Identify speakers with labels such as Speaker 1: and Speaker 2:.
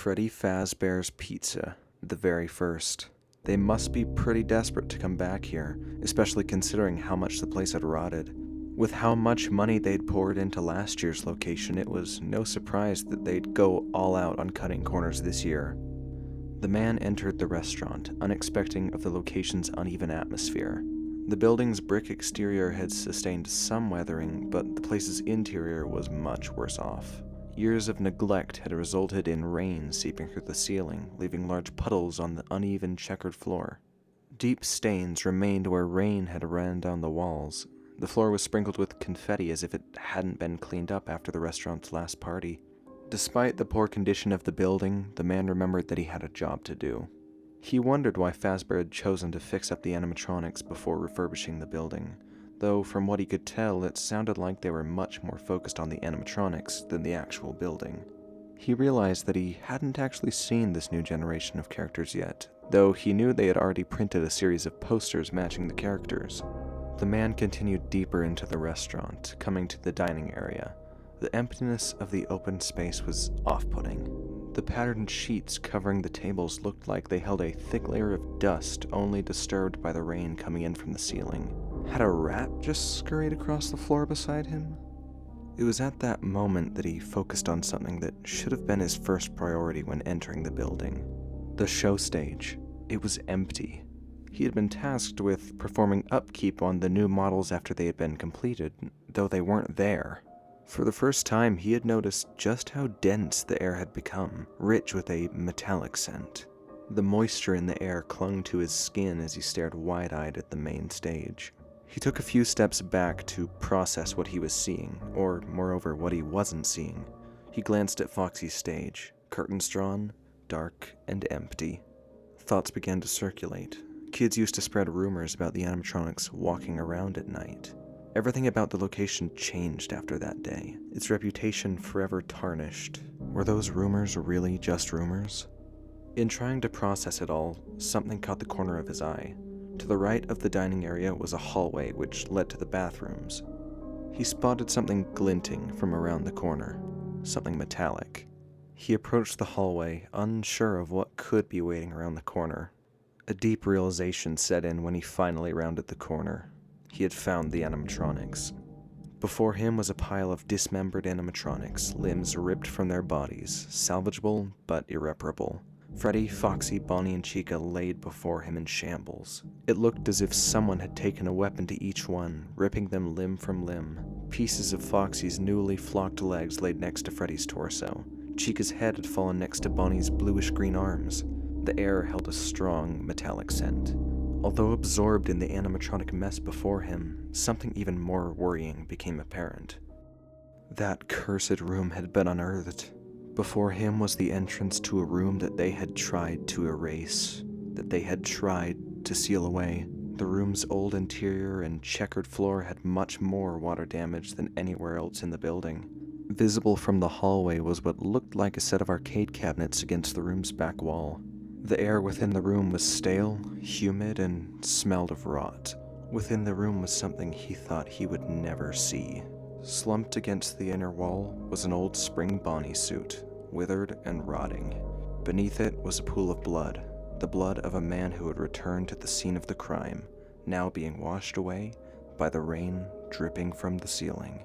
Speaker 1: Freddy Fazbear's Pizza, the very first. They must be pretty desperate to come back here, especially considering how much the place had rotted. With how much money they'd poured into last year's location, it was no surprise that they'd go all out on cutting corners this year. The man entered the restaurant, unexpecting of the location's uneven atmosphere. The building's brick exterior had sustained some weathering, but the place's interior was much worse off. Years of neglect had resulted in rain seeping through the ceiling, leaving large puddles on the uneven checkered floor. Deep stains remained where rain had ran down the walls. The floor was sprinkled with confetti as if it hadn't been cleaned up after the restaurant's last party. Despite the poor condition of the building, the man remembered that he had a job to do. He wondered why Fazbear had chosen to fix up the animatronics before refurbishing the building, though from what he could tell, it sounded like they were much more focused on the animatronics than the actual building. He realized that he hadn't actually seen this new generation of characters yet, though he knew they had already printed a series of posters matching the characters. The man continued deeper into the restaurant, coming to the dining area. The emptiness of the open space was off-putting. The patterned sheets covering the tables looked like they held a thick layer of dust, only disturbed by the rain coming in from the ceiling. Had a rat just scurried across the floor beside him? It was at that moment that he focused on something that should have been his first priority when entering the building. The show stage. It was empty. He had been tasked with performing upkeep on the new models after they had been completed, though they weren't there. For the first time, he had noticed just how dense the air had become, rich with a metallic scent. The moisture in the air clung to his skin as he stared wide-eyed at the main stage. He took a few steps back to process what he was seeing, or moreover, what he wasn't seeing. He glanced at Foxy's stage, curtains drawn, dark and empty. Thoughts began to circulate. Kids used to spread rumors about the animatronics walking around at night. Everything about the location changed after that day, its reputation forever tarnished. Were those rumors really just rumors? In trying to process it all, something caught the corner of his eye. To the right of the dining area was a hallway which led to the bathrooms. He spotted something glinting from around the corner, something metallic. He approached the hallway, unsure of what could be waiting around the corner. A deep realization set in when he finally rounded the corner. He had found the animatronics. Before him was a pile of dismembered animatronics, limbs ripped from their bodies, salvageable but irreparable. Freddy, Foxy, Bonnie, and Chica laid before him in shambles. It looked as if someone had taken a weapon to each one, ripping them limb from limb. Pieces of Foxy's newly flocked legs laid next to Freddy's torso. Chica's head had fallen next to Bonnie's bluish-green arms. The air held a strong, metallic scent. Although absorbed in the animatronic mess before him, something even more worrying became apparent. That cursed room had been unearthed. Before him was the entrance to a room that they had tried to erase, that they had tried to seal away. The room's old interior and checkered floor had much more water damage than anywhere else in the building. Visible from the hallway was what looked like a set of arcade cabinets against the room's back wall. The air within the room was stale, humid, and smelled of rot. Within the room was something he thought he would never see. Slumped against the inner wall was an old spring Bonnie suit, withered and rotting. Beneath it was a pool of blood, the blood of a man who had returned to the scene of the crime, now being washed away by the rain dripping from the ceiling.